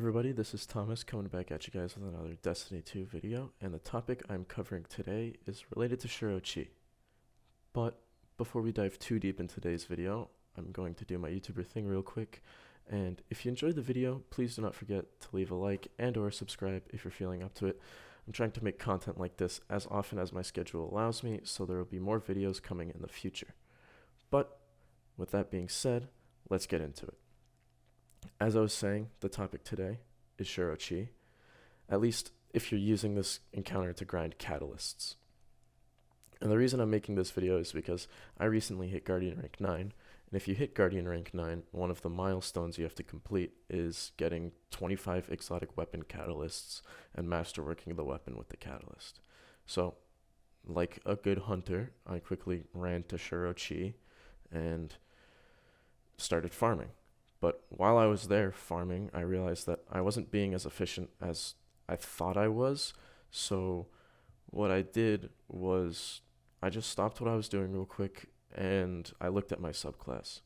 everybody, this is Thomas coming back at you guys with another Destiny 2 video, and the topic I'm covering today is related to Shuro. But before we dive too deep into today's video, I'm going to do my YouTuber thing real quick, and if you enjoyed the video, please do not forget to leave a like and or subscribe if you're feeling up to it. I'm trying to make content like this as often as my schedule allows me, so there will be more videos coming in the future. But with that being said, let's get into it. As I was saying, the topic today is Shuro, at least if you're using this encounter to grind catalysts. And the reason I'm making this video is because I recently hit Guardian Rank 9, and if you hit Guardian Rank 9, one of the milestones you have to complete is getting 25 exotic weapon catalysts and masterworking the weapon with the catalyst. So, like a good hunter, I quickly ran to Shuro and started farming. But while I was there farming, I realized that I wasn't being as efficient as I thought I was. So what I did was I just stopped what I was doing real quick and I looked at my subclass.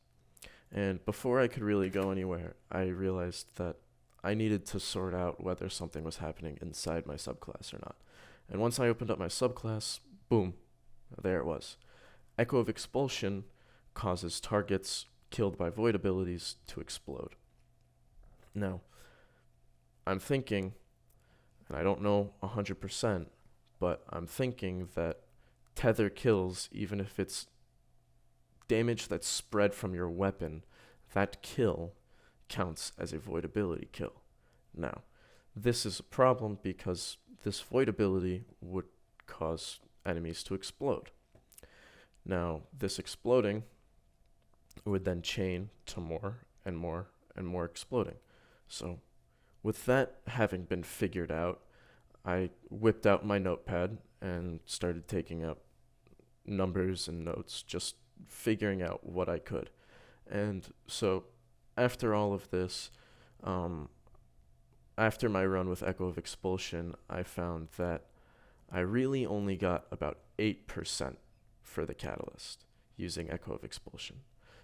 And before I could really go anywhere, I realized that I needed to sort out whether something was happening inside my subclass or not. And once I opened up my subclass, boom, there it was. Echo of Expulsion causes targets killed by void abilities to explode. Now, I'm thinking, and I don't know 100%, but I'm thinking that tether kills, even if it's damage that's spread from your weapon, that kill counts as a void ability kill. Now, this is a problem because this void ability would cause enemies to explode. Now, this exploding would then chain to more and more and more exploding. So with that having been figured out, I whipped out my notepad and started taking up numbers and notes, just figuring out what I could. And so after all of this, after my run with Echo of Expulsion, I found that I really only got about 8% for the catalyst using Echo of Expulsion.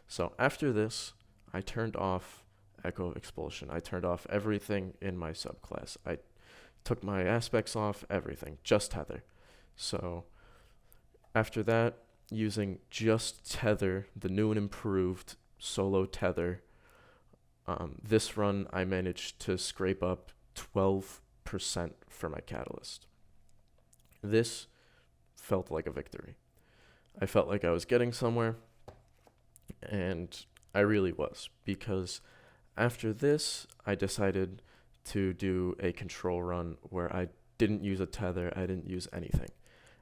So after this, I turned off Echo of Expulsion. I turned off everything in my subclass. I took my aspects off, everything, just tether. So after that, using just tether, the new and improved solo tether, this run I managed to scrape up 12% for my catalyst. This felt like a victory. I felt like I was getting somewhere. And I really was, because after this, I decided to do a control run where I didn't use a tether, I didn't use anything.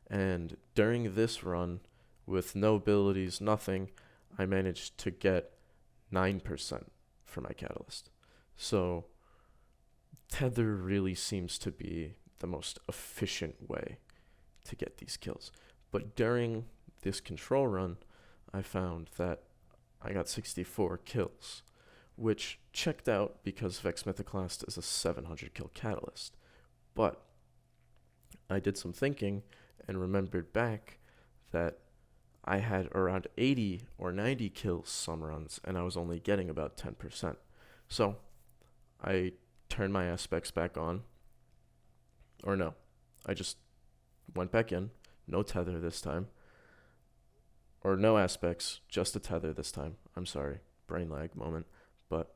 And during this run, with no abilities, nothing, I managed to get 9% for my catalyst. So tether really seems to be the most efficient way to get these kills. But during this control run, I found that I got 64 kills, which checked out because Vex Mythoclast is a 700 kill catalyst. But I did some thinking and remembered back that I had around 80 or 90 kills some runs, and I was only getting about 10%. So I turned my aspects back on. Or no, I just went back in, no tether this time. Or no aspects, just a tether this time. I'm sorry, brain lag moment. But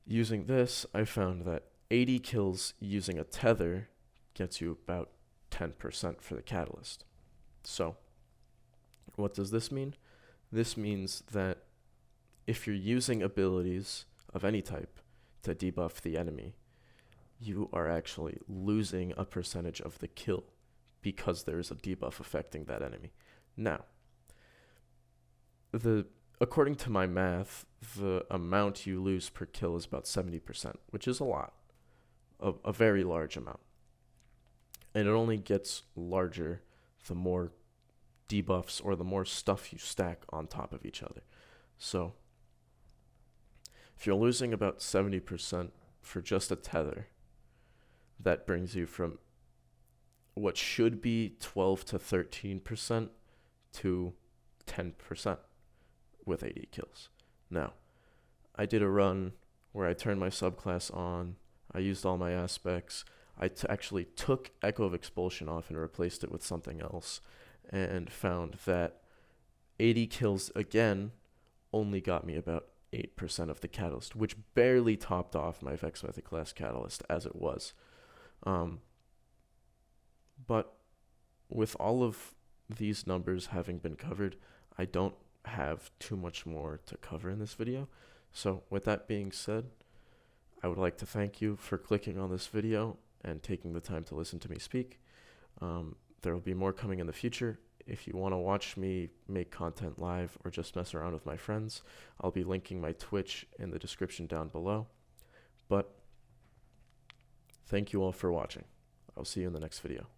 using this, I found that 80 kills using a tether gets you about 10% for the catalyst. So, what does this mean? This means that if you're using abilities of any type to debuff the enemy, you are actually losing a percentage of the kill because there is a debuff affecting that enemy. Now, according to my math, the amount you lose per kill is about 70%, which is a lot, a very large amount. And it only gets larger the more debuffs or the more stuff you stack on top of each other. So if you're losing about 70% for just a tether, that brings you from what should be 12 to 13% to 10%. With 80 kills. Now, I did a run where I turned my subclass on. I used all my aspects. Actually took Echo of Expulsion off and replaced it with something else, and found that 80 kills again only got me about 8% of the catalyst, which barely topped off my Vex Method class catalyst as it was. But with all of these numbers having been covered, I don't have too much more to cover in this video. So with that being said, I would like to thank you for clicking on this video and taking the time to listen to me speak. There will be more coming in the future. If you want to watch me make content live or just mess around with my friends, I'll be linking my Twitch in the description down below. But thank you all for watching. I'll see you in the next video.